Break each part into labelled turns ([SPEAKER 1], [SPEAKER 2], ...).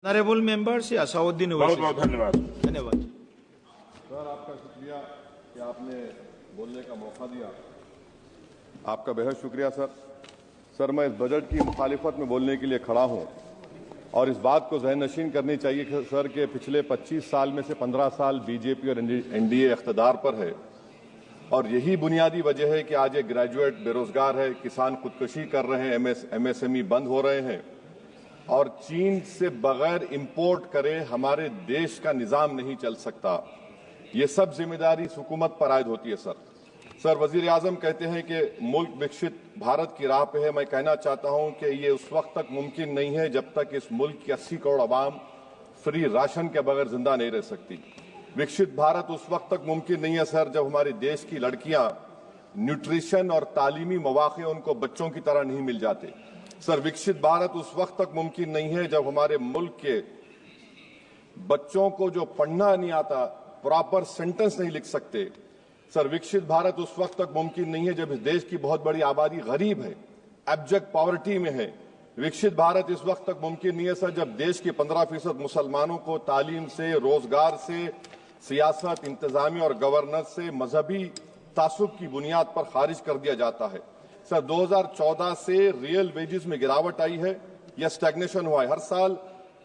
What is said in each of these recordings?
[SPEAKER 1] Honourable members Asaduddin
[SPEAKER 2] बहुत बहुत धन्यवाद।
[SPEAKER 1] धन्यवाद
[SPEAKER 3] सर, आपका शुक्रिया कि आपने बोलने का मौका दिया। आपका बेहद शुक्रिया सर। सर, मैं इस बजट की मुखालिफत में बोलने के लिए खड़ा हूं और इस बात को ज़हन-नशीन करनी चाहिए कि सर के पिछले 25 साल में से 15 साल बीजेपी और एनडीए इख्तिदार पर है और यही बुनियादी वजह है कि आज एक ग्रेजुएट बेरोजगार है, किसान खुदकुशी कर रहे हैं, एमएसएमई बंद हो रहे हैं और चीन से बगैर इंपोर्ट करे हमारे देश का निजाम नहीं चल सकता। ये सब जिम्मेदारी इस हुकूमत पर आयद होती है सर। वजीर आजम कहते हैं कि मुल्क विकसित भारत की राह पे है। मैं कहना चाहता हूं कि ये उस वक्त तक मुमकिन नहीं है जब तक इस मुल्क की 80 करोड़ आवाम फ्री राशन के बगैर जिंदा नहीं रह सकती। विकसित भारत उस वक्त तक मुमकिन नहीं है सर जब हमारे देश की लड़कियां न्यूट्रिशन और तालीमी मौके उनको बच्चों की तरह नहीं मिल जाते। सर, विकसित भारत उस वक्त तक मुमकिन नहीं है जब हमारे मुल्क के बच्चों को जो पढ़ना नहीं आता, प्रॉपर सेंटेंस नहीं लिख सकते। सर, विकसित भारत उस वक्त तक मुमकिन नहीं है जब इस देश की बहुत बड़ी आबादी गरीब है, एब्जेक्ट पॉवर्टी में है। विकसित भारत इस वक्त तक मुमकिन नहीं है सर जब देश के 15% मुसलमानों को तालीम से, रोजगार से, सियासत, इंतजामी और गवर्नेंस से मजहबी तासुब की बुनियाद पर खारिज कर दिया जाता है। सर, 2014 से रियल वेजेस में गिरावट आई है या स्टैग्नेशन हुआ है। हर साल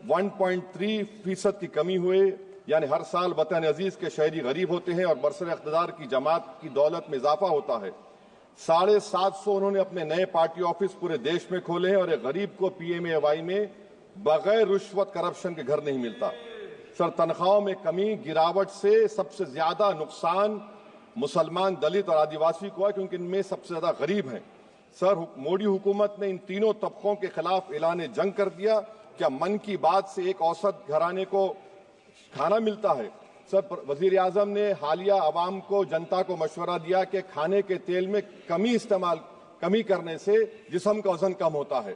[SPEAKER 3] 1.3% की कमी हुए, यानी हर साल वतन अजीज के शहरी गरीब होते हैं और बरसर इख्तिदार की जमात की दौलत में इजाफा होता है। 750 उन्होंने अपने नए पार्टी ऑफिस पूरे देश में खोले हैं और एक गरीब को पीएमएवाई में बगैर रिश्वत करप्शन के घर नहीं मिलता। सर, तनख्वाहों में कमी, गिरावट से सबसे ज्यादा नुकसान मुसलमान, दलित और आदिवासी को है क्योंकि इनमें सबसे ज्यादा गरीब हैं। सर, मोदी हुकूमत ने इन तीनों तबकों के खिलाफ ऐलान जंग कर दिया। क्या मन की बात से एक औसत घराने को खाना मिलता है? सर, वजीर आजम ने हालिया आवाम को, जनता को मशवरा दिया कि खाने के तेल में कमी करने से जिस्म का वजन कम होता है।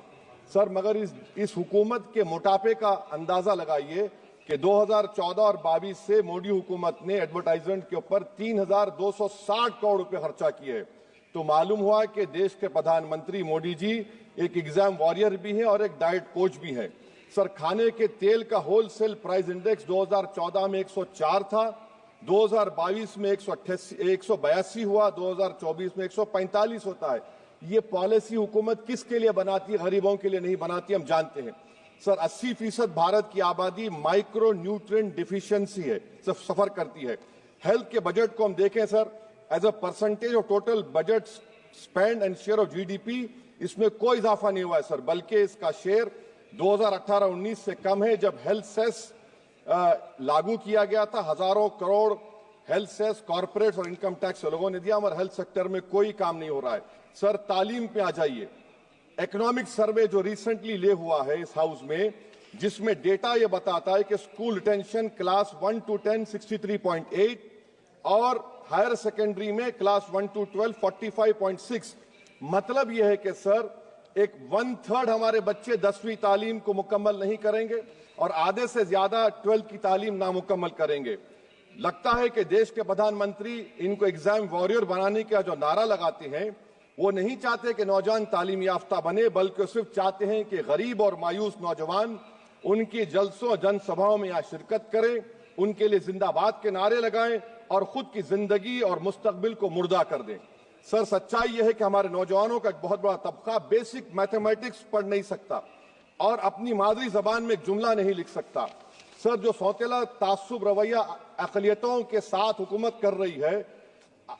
[SPEAKER 3] सर, मगर इस हुकूमत के मोटापे का अंदाजा लगाइए कि 2014 और 22 से मोदी हुकूमत ने एडवर्टाइजमेंट के ऊपर 3,260 करोड़ रुपए खर्चा किए। तो मालूम हुआ कि देश के प्रधानमंत्री मोदी जी एक एग्जाम वॉरियर भी हैं और एक डाइट कोच भी हैं। सर, खाने के तेल का होलसेल प्राइस इंडेक्स 2014 में 104 था, 2022 में 182 हुआ, 2024 में 145 होता है। ये पॉलिसी हुकूमत किसके लिए बनाती है? गरीबों के लिए नहीं बनाती, हम जानते हैं। सर, 80% भारत की आबादी माइक्रो न्यूट्रिएंट डिफिशियंसी है, सफर करती है। हेल्थ के बजट को हम देखें sir, as a percentage of total budget spend and share of GDP, इसमें कोई इजाफा नहीं हुआ है सर, बल्कि इसका शेयर 2018-19 से कम है। जब हेल्थ सेस लागू किया गया था, हजारों करोड़ हेल्थ सेस कॉर्पोरेट और इनकम टैक्स लोगों ने दिया, हमारे हेल्थ सेक्टर में कोई काम नहीं हो रहा है। सर, तालीम पे आ जाइए। इकोनॉमिक सर्वे जो रिसेंटली ले हुआ है इस हाउस में, जिसमें डेटा यह बताता है कि स्कूल रिटेंशन क्लास 1 to 10 63.8 और हायर सेकेंडरी में क्लास 1 to 12 45.6। मतलब यह है कि सर, एक 1/3 हमारे बच्चे 10वीं तालीम को मुकम्मल नहीं करेंगे और आधे से ज्यादा 12th की तालीम नामुकम्मल करेंगे। लगता है कि देश के प्रधानमंत्री इनको एग्जाम वॉरियर बनाने का जो नारा लगाते हैं, वो नहीं चाहते कि नौजवान तालीम याफ्ता बने, बल्कि सिर्फ चाहते हैं कि गरीब और मायूस नौजवान उनकी जलसों जनसभाओं में यहाँ शिरकत करें, उनके लिए जिंदाबाद के नारे लगाएं और खुद की जिंदगी और मुस्तकबिल को मुर्दा कर दें। सर, सच्चाई यह है कि हमारे नौजवानों का एक बहुत बड़ा तबका बेसिक मैथमेटिक्स पढ़ नहीं सकता और अपनी मादरी जबान में एक जुमला नहीं लिख सकता। सर, जो सौतेला तासुब रवैया अक़लियतों के साथ हुकूमत कर रही है,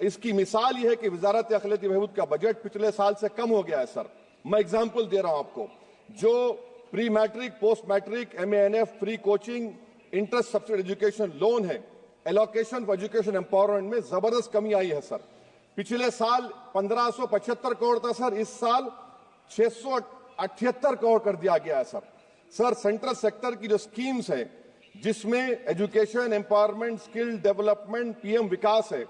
[SPEAKER 3] इसकी मिसाल यह है कि वजारत अक़लियती बहबूद का बजट पिछले साल से कम हो गया है। सर, मैं एग्जाम्पल दे रहा हूं आपको। जो pre matric, post matric, MANF, free coaching, interest subsidy education loan है, एलोकेशन फॉर एजुकेशन एम्पावरमेंट में जबरदस्त कमी आई है। सर, पिछले साल 1575 करोड़ था सर, इस साल 678 करोड़ कर दिया गया है। सर, सेंट्रल सेक्टर की जो स्कीम्स है, जिसमें education, empowerment, skill development, PM विकास है,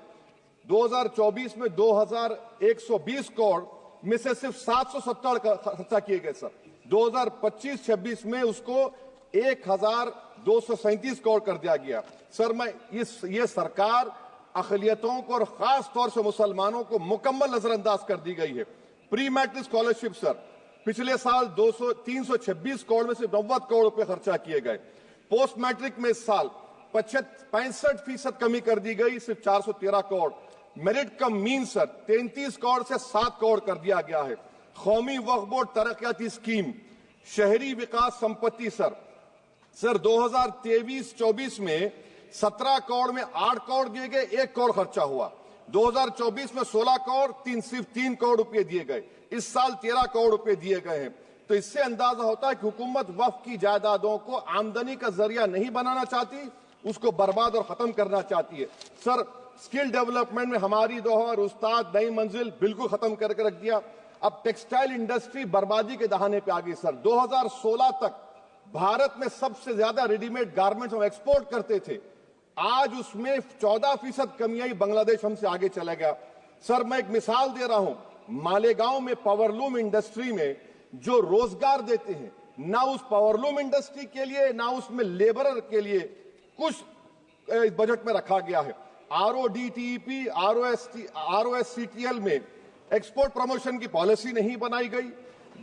[SPEAKER 3] 2024 में 2120 करोड़ में से सिर्फ 770 खर्चा किए गए। सर, 2025-26 में उसको 1237 करोड़ कर दिया गया। सर, ये सरकार अक़लियतों को और खास तौर से मुसलमानों को मुकम्मल नजरअंदाज कर दी गई है। प्री मैट्रिक स्कॉलरशिप सर, पिछले साल 326 करोड़ में से 90 करोड़ रुपए खर्चा किए गए। पोस्ट मैट्रिक में इस साल 65% कमी कर दी गई, सिर्फ 413 करोड़। मेरिट कम मीन सर 33 करोड़ से 7 करोड़ कर दिया गया है। कौमी वक्फ बोर्ड तरक्याती स्कीम, शहरी विकास संपत्ति सर 2023-24 में 17 करोड़ में 8 करोड़ दिए गए, 1 करोड़ खर्चा हुआ। 2024 में 16 करोड़ सिर्फ 3 करोड़ रुपए दिए गए। इस साल 13 करोड़ रुपए दिए गए हैं। तो इससे अंदाजा होता है कि हुकूमत वक्फ की जायदादों को आमदनी का जरिया नहीं बनाना चाहती, उसको बर्बाद और खत्म करना चाहती है। सर स्किल डेवलपमेंट में हमारी दोहर उस्ताद नई मंजिल बिल्कुल खत्म करके रख दिया। अब टेक्सटाइल इंडस्ट्री बर्बादी के दहाने पे आ गई सर। 2016 तक भारत में सबसे ज्यादा रेडीमेड गारमेंट्स हम एक्सपोर्ट करते थे, आज उसमें 14% कमी आई, बांग्लादेश हमसे आगे चला गया। सर मैं एक मिसाल दे रहा हूं, मालेगांव में पावरलूम इंडस्ट्री में जो रोजगार देते हैं, ना उस पावरलूम इंडस्ट्री के लिए ना उसमें लेबरर के लिए कुछ बजट में रखा गया है। RODTEP, ROSCTL में एक्सपोर्ट प्रमोशन की पॉलिसी नहीं बनाई गई।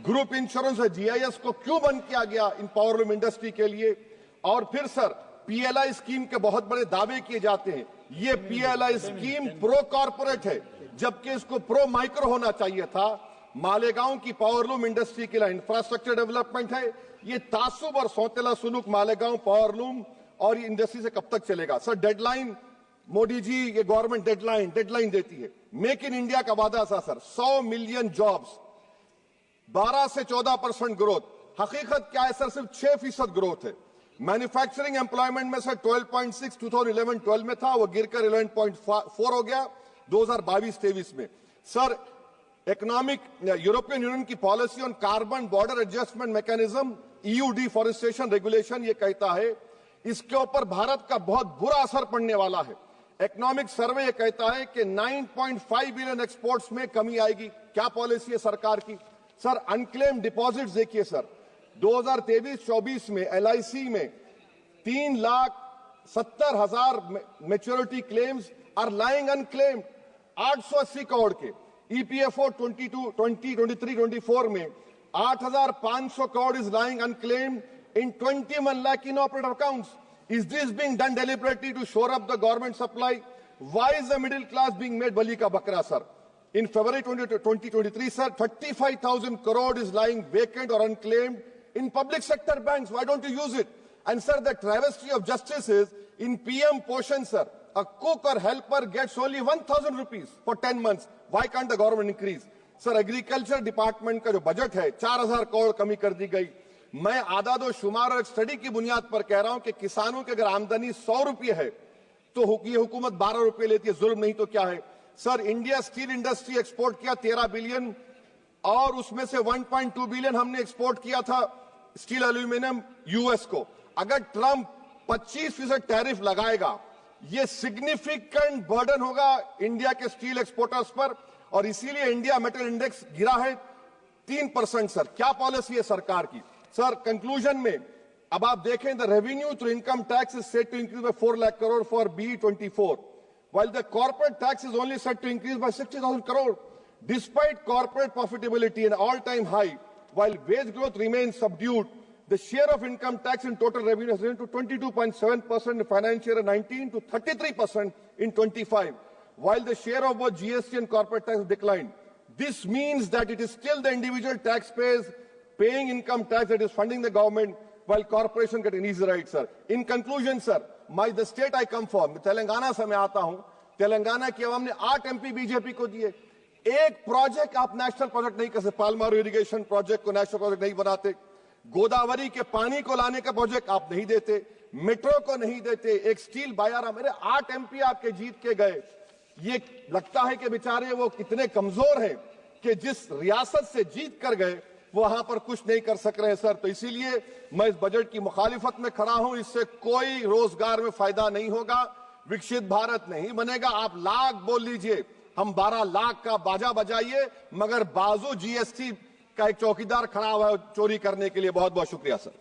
[SPEAKER 3] ग्रुप इंश्योरेंस और GIS को क्यों बंद किया गया इन पावरलूम इंडस्ट्री के लिए? और फिर सर PLI स्कीम के बहुत बड़े दावे किए जाते हैं। ये PLI स्कीम प्रो कॉर्पोरेट है, जबकि इसको प्रो माइक्रो होना चाहिए था। मालेगांव की पावरलूम इंडस्ट्री के लिए इंफ्रास्ट्रक्चर डेवलपमेंट है। ये तासुब और सौतेला सुलूक मालेगांव पावरलूम और इंडस्ट्री से कब तक चलेगा? सर डेडलाइन, मोदी जी ये गवर्नमेंट डेडलाइन देती है। मेक इन इंडिया का वादा था सर 100 मिलियन जॉब्स, 12 से 14% ग्रोथ। हकीकत क्या है सर? सिर्फ 6% ग्रोथ है। मैन्युफैक्चरिंग एम्प्लॉयमेंट में सर 12.6 2011-12 में था, वो गिरकर 11.4 हो गया 2022-23 में। सर इकोनॉमिक यूरोपियन यूनियन की policy on carbon border adjustment mechanism EU deforestation regulation ये कहता है इसके ऊपर भारत का बहुत बुरा असर पड़ने वाला है। इकोनॉमिक सर्वे ये कहता है कि 9.5 बिलियन एक्सपोर्ट्स में कमी आएगी। क्या पॉलिसी है सरकार की? सर अनक्लेम डिपॉजिट्स देखिए सर 2023-24 में LIC में 3,70,000 maturity claims are lying unclaimed, 880 crore के। EPFO 2023-24 में 8,500 crore is lying unclaimed in 21 lakh inoperative accounts. Is this being done deliberately to shore up the government supply? Why is the middle class being made bali ka bakra, sir? In February 2023, sir, 35,000 crore is lying vacant or unclaimed in public sector banks. Why don't you use it? And sir, the travesty of justice is in PM Poshan, sir, a cook or helper gets only 1,000 rupees for 10 months. Why can't the government increase? Sir, agriculture department का जो budget है 4,000 करोड़ कमी कर दी गई। मैं आदाद और शुमार और एक स्टडी की बुनियाद पर कह रहा हूं कि किसानों की अगर आमदनी 100 रुपये है तो ये हुकूमत 12 रुपये लेती है। जुल्म नहीं तो क्या है? Sir India steel industry export किया 13 बिलियन और उसमें से 1.2 बिलियन हमने एक्सपोर्ट किया था स्टील एल्यूमिनियम US को। अगर ट्रंप 25% टैरिफ लगाएगा ये सिग्निफिकेंट बर्डन होगा इंडिया के स्टील एक्सपोर्टर्स पर और इसीलिए इंडिया मेटल इंडेक्स गिरा है 3%। सर क्या पॉलिसी है सरकार की? सर कंक्लूजन में अब आप देखें the revenue through income tax is set to increase by 4 lakh crore for BE24 while the corporate tax is only set to increase by 60,000 crore despite corporate profitability an all-time high while wage growth remains subdued. The share of income tax in total revenue has risen to 22.7% in financial year 19 to 33% in 25 while the share of both GST and corporate tax has declined. This means that it is still the individual taxpayers paying income tax that is funding the government while corporation get an easy ride, sir. In conclusion, sir, the state I come from, Telangana से मैं आता हूं, तेलंगाना की आवाम ने 8 MP BJP को दिए। एक project आप नेशनल प्रोजेक्ट नहीं कर सकते, पालमारू इरिगेशन प्रोजेक्ट को नेशनल प्रोजेक्ट नहीं बनाते, गोदावरी के पानी को लाने का प्रोजेक्ट आप नहीं देते, मेट्रो को नहीं देते, एक स्टील बायारा, मेरे 8 MP आपके जीत के गए। ये लगता है कि बेचारे वो कितने कमजोर हैं कि जिस रियासत से जीत कर गए वहां पर कुछ नहीं कर सक रहे सर। तो इसीलिए मैं इस बजट की मुखालिफत में खड़ा हूं। इससे कोई रोजगार में फायदा नहीं होगा, विकसित भारत नहीं बनेगा। आप लाख बोल लीजिए, हम 12 लाख का बाजा बजाइए, मगर बाजू GST का एक चौकीदार खड़ा हुआ है चोरी करने के लिए। बहुत बहुत शुक्रिया सर।